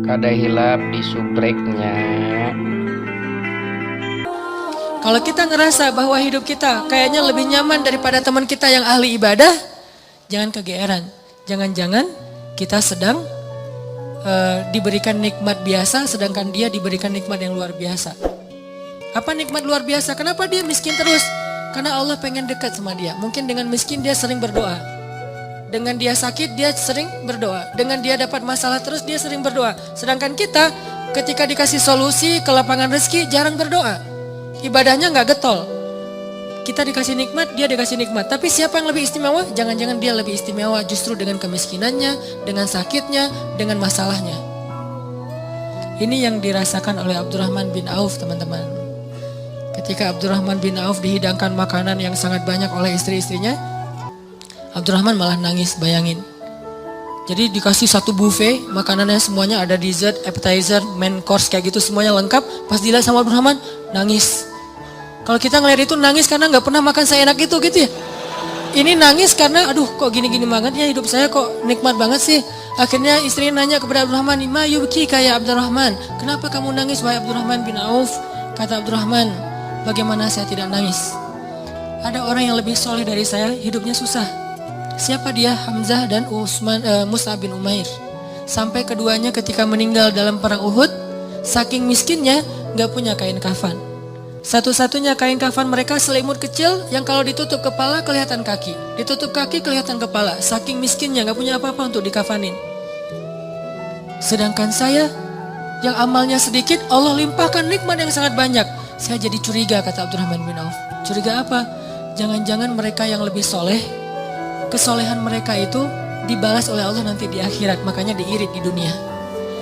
kada hilap di subreknya. Kalau kita ngerasa bahwa hidup kita kayaknya lebih nyaman daripada teman kita yang ahli ibadah, jangan kegeeran. Jangan-jangan kita sedang diberikan nikmat biasa, sedangkan dia diberikan nikmat yang luar biasa. Apa nikmat luar biasa? Kenapa dia miskin terus? Karena Allah pengen dekat sama dia. Mungkin dengan miskin dia sering berdoa. Dengan dia sakit dia sering berdoa. Dengan dia dapat masalah terus dia sering berdoa. Sedangkan kita ketika dikasih solusi ke lapangan rezeki jarang berdoa. Ibadahnya gak getol. Kita dikasih nikmat, dia dikasih nikmat. Tapi siapa yang lebih istimewa? Jangan-jangan dia lebih istimewa justru dengan kemiskinannya, dengan sakitnya, dengan masalahnya. Ini yang dirasakan oleh Abdurrahman bin Auf, teman-teman. Ketika Abdurrahman bin Auf dihidangkan makanan yang sangat banyak oleh istri-istrinya, Abdurrahman malah nangis, bayangin. Jadi dikasih satu buffet, makanannya semuanya ada dessert, appetizer, main course kayak gitu semuanya lengkap. Pas dilihat sama Abdurrahman, nangis. Kalau kita ngeliat itu nangis karena gak pernah makan seenak itu gitu ya. Ini nangis karena aduh kok gini-gini banget ya hidup saya kok nikmat banget sih. Akhirnya istrinya nanya kepada Abdurrahman, "Ma yubki kayak Abdurrahman. Kenapa kamu nangis wahai Abdurrahman bin Auf?" Kata Abdurrahman, "Bagaimana saya tidak nangis? Ada orang yang lebih soleh dari saya, hidupnya susah." Siapa dia? Hamzah dan Mus'ab bin Umair. Sampai keduanya ketika meninggal dalam perang Uhud, saking miskinnya gak punya kain kafan. Satu-satunya kain kafan mereka selimut kecil yang kalau ditutup kepala kelihatan kaki. Ditutup kaki kelihatan kepala. Saking miskinnya gak punya apa-apa untuk dikafanin. Sedangkan saya yang amalnya sedikit Allah limpahkan nikmat yang sangat banyak. Saya jadi curiga, kata Abdurrahman bin Auf. Curiga apa? Jangan-jangan mereka yang lebih soleh, kesolehan mereka itu dibalas oleh Allah nanti di akhirat. Makanya diirit di dunia.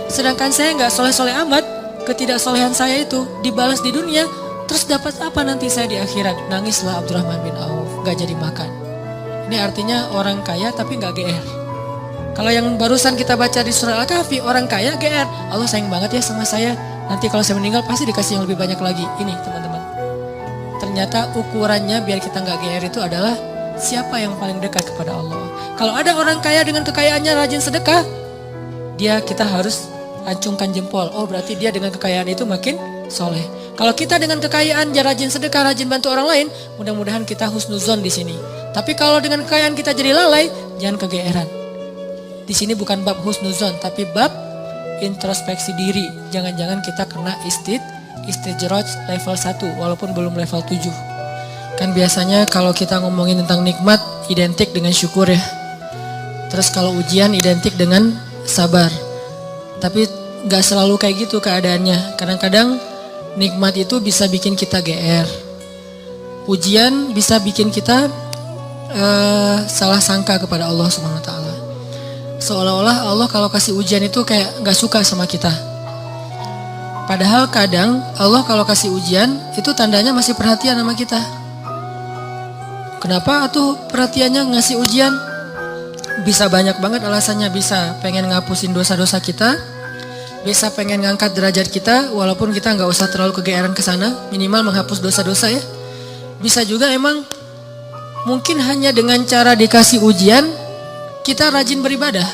Sedangkan saya gak soleh-soleh amat. Ketidaksolehan saya itu dibalas di dunia. Terus dapat apa nanti saya di akhirat? Nangislah Abdurrahman bin Auf, gak jadi makan. Ini artinya orang kaya tapi gak GR. Kalau yang barusan kita baca di surah Al-Kahfi, orang kaya GR. Allah sayang banget ya sama saya. Nanti kalau saya meninggal pasti dikasih yang lebih banyak lagi. Ini teman-teman. Ternyata ukurannya biar kita gak GR itu adalah siapa yang paling dekat kepada Allah. Kalau ada orang kaya dengan kekayaannya rajin sedekah, kita harus acungkan jempol. Oh berarti dia dengan kekayaan itu makin soleh. Kalau kita dengan kekayaan rajin sedekah, rajin bantu orang lain, mudah-mudahan kita husnuzon di sini. Tapi kalau dengan kekayaan kita jadi lalai, jangan kegeeran. Di sini bukan bab husnuzon, tapi bab introspeksi diri. Jangan-jangan kita kena istijroj level 1 walaupun belum level 7. Kan biasanya kalau kita ngomongin tentang nikmat identik dengan syukur ya. Terus kalau ujian identik dengan sabar. Tapi gak selalu kayak gitu keadaannya. Kadang-kadang nikmat itu bisa bikin kita GR. Ujian bisa bikin kita salah sangka kepada Allah Subhanahu wa taala. Seolah-olah Allah kalau kasih ujian itu kayak gak suka sama kita. Padahal kadang Allah kalau kasih ujian itu tandanya masih perhatian sama kita. Kenapa tuh perhatiannya ngasih ujian? Bisa banyak banget alasannya. Bisa pengen ngapusin dosa-dosa kita, bisa pengen ngangkat derajat kita walaupun kita nggak usah terlalu kegeeran ke sana, minimal menghapus dosa-dosa ya. Bisa juga emang mungkin hanya dengan cara dikasih ujian kita rajin beribadah.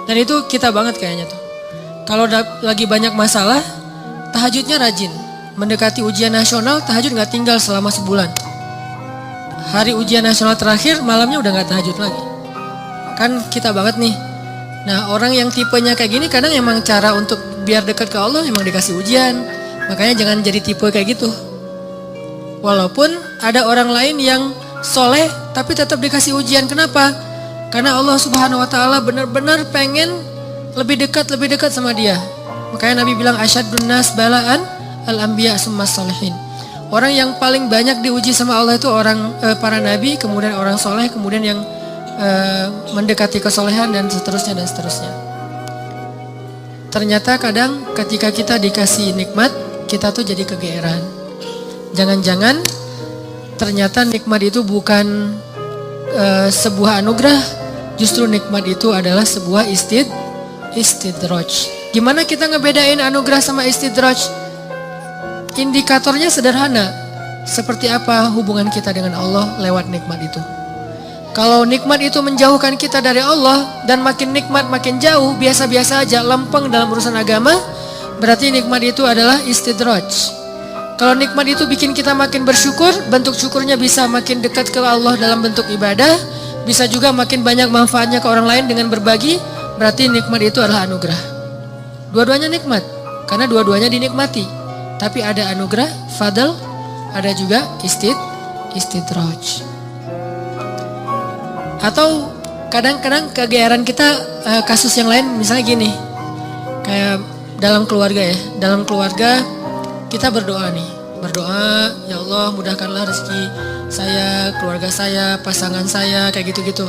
Dan itu kita banget kayaknya tuh. Kalau lagi banyak masalah, tahajudnya rajin. Mendekati ujian nasional, tahajud nggak tinggal selama sebulan. Hari ujian nasional terakhir, malamnya udah nggak tahajud lagi. Kan kita banget nih. Nah orang yang tipenya kayak gini kadang emang cara untuk biar dekat ke Allah emang dikasih ujian. Makanya jangan jadi tipe kayak gitu. Walaupun ada orang lain yang soleh tapi tetap dikasih ujian. Kenapa? Karena Allah Subhanahu wa taala benar-benar pengen lebih dekat sama dia. Makanya Nabi bilang asyadun nas balaan al-anbiya summas salihin. Orang yang paling banyak diuji sama Allah itu orang para nabi, kemudian orang soleh, kemudian yang mendekati kesolehan dan seterusnya dan seterusnya. Ternyata kadang ketika kita dikasih nikmat, kita tuh jadi kegeeran. Jangan-jangan ternyata nikmat itu bukan sebuah anugerah, justru nikmat itu adalah sebuah istidraj. Gimana kita ngebedain anugerah sama istidraj? Indikatornya sederhana. Seperti apa hubungan kita dengan Allah lewat nikmat itu. Kalau nikmat itu menjauhkan kita dari Allah dan makin nikmat makin jauh, biasa-biasa aja, lempeng dalam urusan agama, berarti nikmat itu adalah istidraj. Kalau nikmat itu bikin kita makin bersyukur, bentuk syukurnya bisa makin dekat ke Allah dalam bentuk ibadah, bisa juga makin banyak manfaatnya ke orang lain dengan berbagi, berarti nikmat itu adalah anugerah. Dua-duanya nikmat, karena dua-duanya dinikmati. Tapi ada anugerah, fadl, ada juga istidraj. Atau kadang-kadang kegeeran kita kasus yang lain, misalnya gini, kayak dalam keluarga ya, dalam keluarga kita berdoa nih, berdoa, ya Allah mudahkanlah rezeki saya, keluarga saya, pasangan saya, kayak gitu-gitu.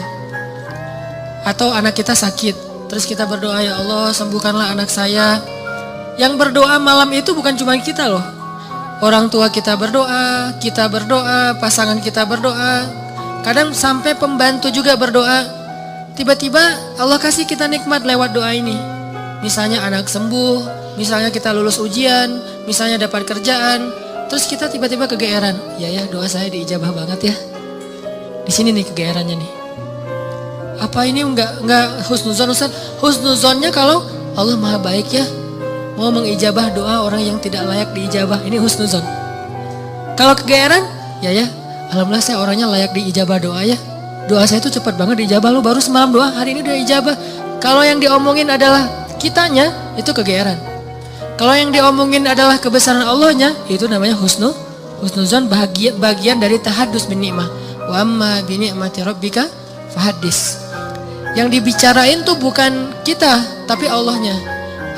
Atau anak kita sakit, terus kita berdoa, ya Allah sembuhkanlah anak saya. Yang berdoa malam itu bukan cuma kita loh, orang tua kita berdoa, pasangan kita berdoa. Kadang sampai pembantu juga berdoa. Tiba-tiba Allah kasih kita nikmat lewat doa ini. Misalnya anak sembuh, misalnya kita lulus ujian, misalnya dapat kerjaan. Terus kita tiba-tiba kegeeran. Ya doa saya diijabah banget ya. Di sini nih kegeerannya nih. Apa ini enggak husnuzon Ustaz? Husnuzonnya kalau Allah maha baik ya, mau mengijabah doa orang yang tidak layak diijabah. Ini husnuzon. Kalau kegeeran, ya alhamdulillah saya orangnya layak diijabah doa ya. Doa saya itu cepat banget diijabah, lu baru semalam doa, hari ini udah ijabah. Kalau yang diomongin adalah kitanya, itu kegeeran. Kalau yang diomongin adalah kebesaran Allahnya, itu namanya husnuzon, bagian dari tahadus bin ni'mah. Wa amma bi ni'mati rabbika fahaddis. Yang dibicarain tuh bukan kita, tapi Allahnya.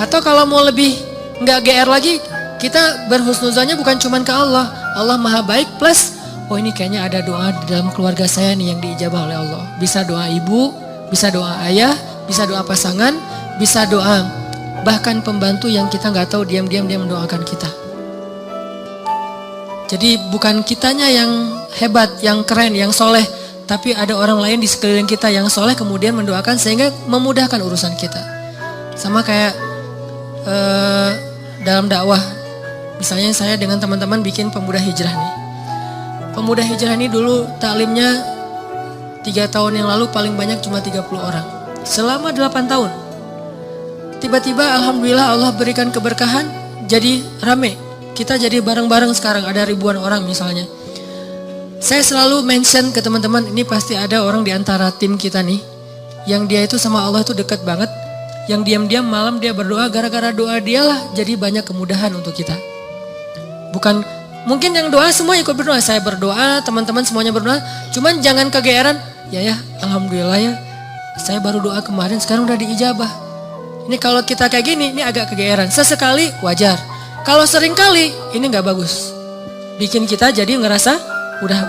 Atau kalau mau lebih nggak GR lagi, kita berhusnuzonnya bukan cuma ke Allah. Allah maha baik plus oh ini kayaknya ada doa di dalam keluarga saya nih yang diijabah oleh Allah. Bisa doa ibu, bisa doa ayah, bisa doa pasangan, bisa doa bahkan pembantu yang kita nggak tahu diam-diam dia mendoakan kita. Jadi bukan kitanya yang hebat, yang keren, yang soleh, tapi ada orang lain di sekeliling kita yang soleh kemudian mendoakan sehingga memudahkan urusan kita. Sama kayak dalam dakwah, misalnya saya dengan teman-teman bikin pemuda hijrah nih. Pemuda hijrah ini dulu taklimnya 3 tahun yang lalu paling banyak cuma 30 orang. Selama 8 tahun. Tiba-tiba alhamdulillah Allah berikan keberkahan jadi rame. Kita jadi bareng-bareng sekarang ada ribuan orang misalnya. Saya selalu mention ke teman-teman ini pasti ada orang di antara tim kita nih. Yang dia itu sama Allah itu dekat banget. Yang diam-diam malam dia berdoa gara-gara doa dialah jadi banyak kemudahan untuk kita. Bukan mungkin yang doa semua ikut berdoa, saya berdoa, teman-teman semuanya berdoa, cuman jangan kegeeran, ya alhamdulillah ya, saya baru doa kemarin sekarang udah diijabah. Ini kalau kita kayak gini, ini agak kegeeran, sesekali wajar, kalau sering kali ini nggak bagus, bikin kita jadi ngerasa udah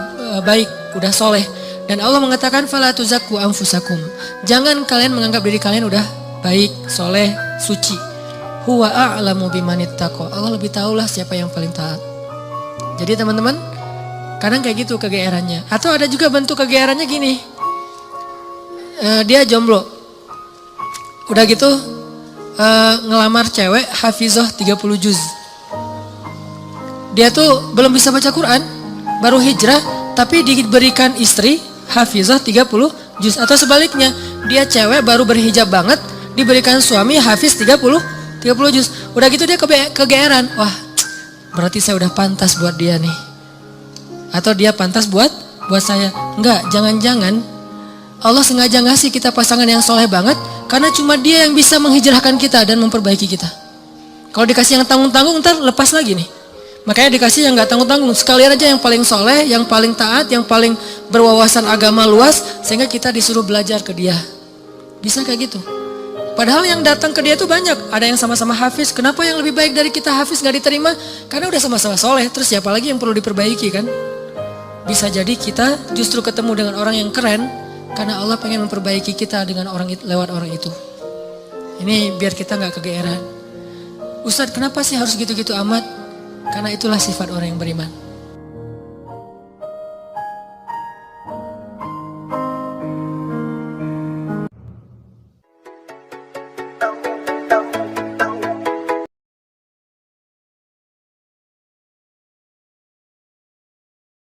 baik, udah soleh, dan Allah mengatakan fala tuzakku anfusakum, jangan kalian menganggap diri kalian udah baik, soleh, suci, huwa a'lamu bimanittaqo, Allah lebih tahulah siapa yang paling taat. Jadi teman-teman, kadang kayak gitu kegeerannya. Atau ada juga bentuk kegeerannya gini. Dia jomblo. Udah gitu ngelamar cewek hafizah 30 juz. Dia tuh belum bisa baca Quran, baru hijrah, tapi diberikan istri hafizah 30 juz. Atau sebaliknya, dia cewek baru berhijab banget, diberikan suami hafiz 30 juz. Udah gitu dia kegeeran. Wah, berarti saya udah pantas buat dia nih. Atau dia pantas buat saya. Enggak, jangan-jangan Allah sengaja ngasih kita pasangan yang soleh banget karena cuma dia yang bisa menghijrahkan kita dan memperbaiki kita. Kalau dikasih yang tanggung-tanggung ntar lepas lagi nih. Makanya dikasih yang gak tanggung-tanggung. Sekalian aja yang paling soleh, yang paling taat, yang paling berwawasan agama luas sehingga kita disuruh belajar ke dia. Bisa kayak gitu. Padahal yang datang ke dia itu banyak. Ada yang sama-sama hafiz. Kenapa yang lebih baik dari kita hafiz gak diterima? Karena udah sama-sama soleh. Terus siapa lagi yang perlu diperbaiki kan? Bisa jadi kita justru ketemu dengan orang yang keren. Karena Allah pengen memperbaiki kita dengan orang itu, lewat orang itu. Ini biar kita gak kegeeran. Ustadz kenapa sih harus gitu-gitu amat? Karena itulah sifat orang yang beriman.